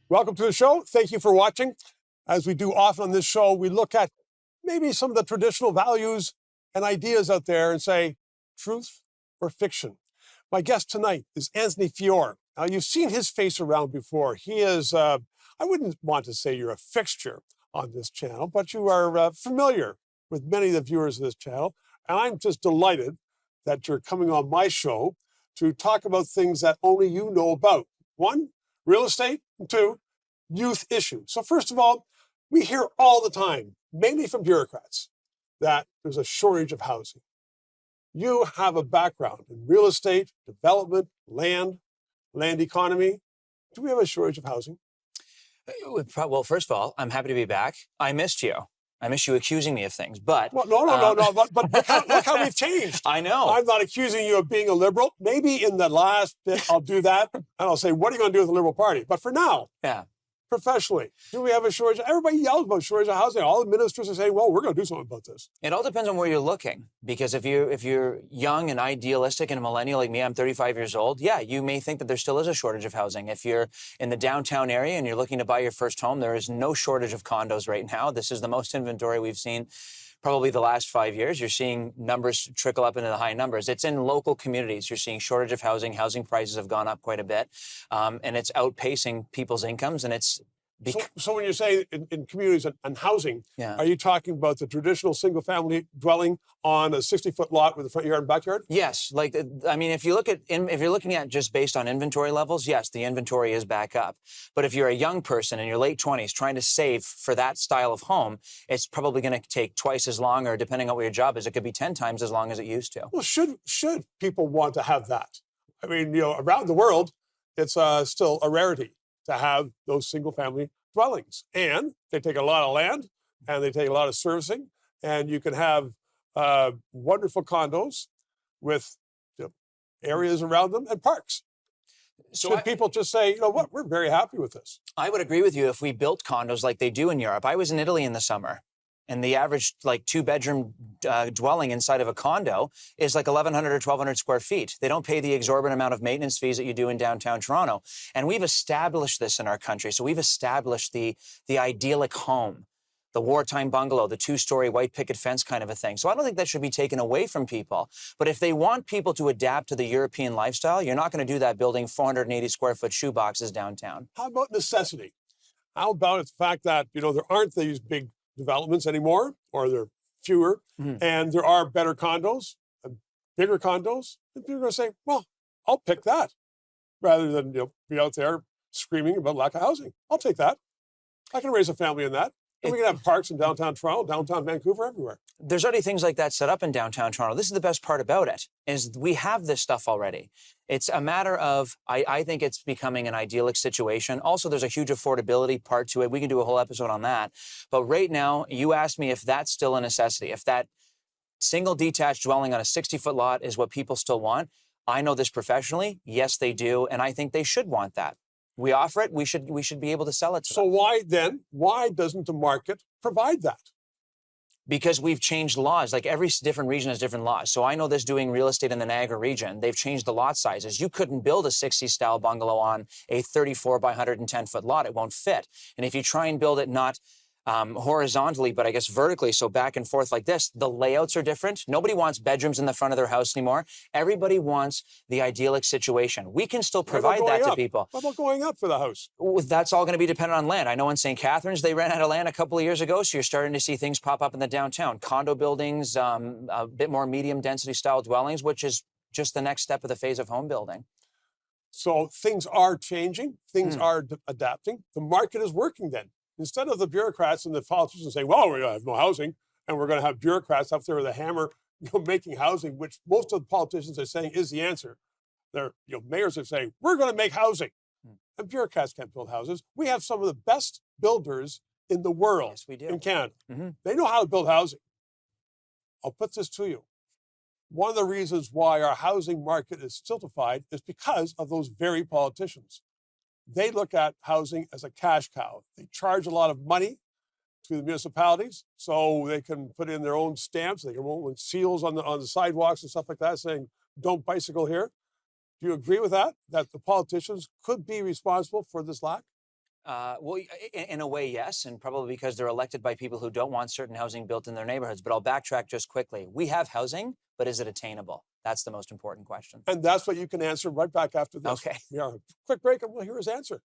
Welcome to the show. Thank you for watching. As we do often on this show, we look at maybe some of the traditional values and ideas out there and say, truth or fiction? My guest tonight is Anthony Feor. Now, you've seen his face around before. He is, I wouldn't want to say you're a fixture on this channel, but you are familiar with many of the viewers of this channel. And I'm just delighted that you're coming on my show to talk about things that only you know about. One, real estate, and two, youth issues. So first of all, we hear all the time, mainly from bureaucrats, that there's a shortage of housing. You have a background in real estate, development, land economy. Do we have a shortage of housing? Well, first of all, I'm happy to be back. I missed you. I miss you accusing me of things, but... Well, no. But look how we've changed. I know. I'm not accusing you of being a liberal. Maybe in the last bit, I'll do that, and I'll say, what are you going to do with the Liberal Party? But for now, yeah. Professionally, do we have a shortage? Everybody yells about shortage of housing. All the ministers are saying, well, we're going to do something about this. It all depends on where you're looking, because if you're young and idealistic and a millennial like me, I'm 35 years old, yeah, you may think that there still is a shortage of housing. If you're in the downtown area and you're looking to buy your first home, there is no shortage of condos right now. This is the most inventory we've seen probably the last 5 years. You're seeing numbers trickle up into the high numbers. It's in local communities. You're seeing shortage of housing. Housing prices have gone up quite a bit, and it's outpacing people's incomes, and it's... So when you say in communities and housing, yeah. Are you talking about the traditional single-family dwelling on a 60-foot lot with a front yard and backyard? Yes. Like, I mean, if you're looking at just based on inventory levels, yes, the inventory is back up. But if you're a young person in your late 20s trying to save for that style of home, it's probably going to take twice as long, or depending on what your job is, it could be 10 times as long as it used to. Well, should people want to have that? I mean, around the world, it's still a rarity to have those single-family dwellings. And they take a lot of land, and they take a lot of servicing, and you can have wonderful condos with areas around them and parks. So should people just say, you know what, we're very happy with this? I would agree with you if we built condos like they do in Europe. I was in Italy in the summer, and the average two-bedroom dwelling inside of a condo is like 1,100 or 1,200 square feet. They don't pay the exorbitant amount of maintenance fees that you do in downtown Toronto. And we've established this in our country. So we've established the idyllic home, the wartime bungalow, the two-story white picket fence kind of a thing. So I don't think that should be taken away from people. But if they want people to adapt to the European lifestyle, you're not going to do that building 480 square foot shoe boxes downtown. How about necessity? How about the fact that, there aren't these big developments anymore, or there are fewer, and there are better condos, and bigger condos, and people are going to say, well, I'll pick that, rather than be out there screaming about lack of housing. I'll take that. I can raise a family in that. And we can have parks in downtown Toronto, downtown Vancouver, everywhere. There's already things like that set up in downtown Toronto. This is the best part about it, is we have this stuff already. It's a matter of, I think it's becoming an idyllic situation. Also, there's a huge affordability part to it. We can do a whole episode on that. But right now, you asked me if that's still a necessity, if that single detached dwelling on a 60-foot lot is what people still want. I know this professionally. Yes, they do. And I think they should want that. We offer it. We should be able to sell it to them. Why doesn't the market provide that? Because we've changed laws. Like every different region has different laws. So I know this doing real estate in the Niagara region. They've changed the lot sizes. You couldn't build a 60s-style bungalow on a 34 by 110-foot lot. It won't fit. And if you try and build it not horizontally, but I guess vertically, so back and forth like this, the layouts are different. Nobody wants bedrooms in the front of their house anymore. Everybody wants the idyllic situation. We can still provide that to people. What about going up for the house? That's all going to be dependent on land. I know in St. Catharines, they ran out of land a couple of years ago, so you're starting to see things pop up in the downtown. Condo buildings, a bit more medium density style dwellings, which is just the next step of the phase of home building. So things are changing. Things are adapting. The market is working then. Instead of the bureaucrats and the politicians saying, well, we're going to have no housing, and we're going to have bureaucrats up there with a hammer making housing, which most of the politicians are saying is the answer. Their mayors are saying, we're going to make housing. And bureaucrats can't build houses. We have some of the best builders in the world. Yes, we do. In Canada. They know how to build housing. I'll put this to you. One of the reasons why our housing market is stultified is because of those very politicians. They look at housing as a cash cow. They charge a lot of money to the municipalities so they can put in their own stamps. They can roll in seals on the sidewalks and stuff like that saying, don't bicycle here. Do you agree with that? That the politicians could be responsible for this lack? Well, in a way, yes, and probably because they're elected by people who don't want certain housing built in their neighborhoods. But I'll backtrack just quickly. We have housing, but is it attainable? That's the most important question. And that's what you can answer right back after this. Okay. We are a quick break and we'll hear his answer.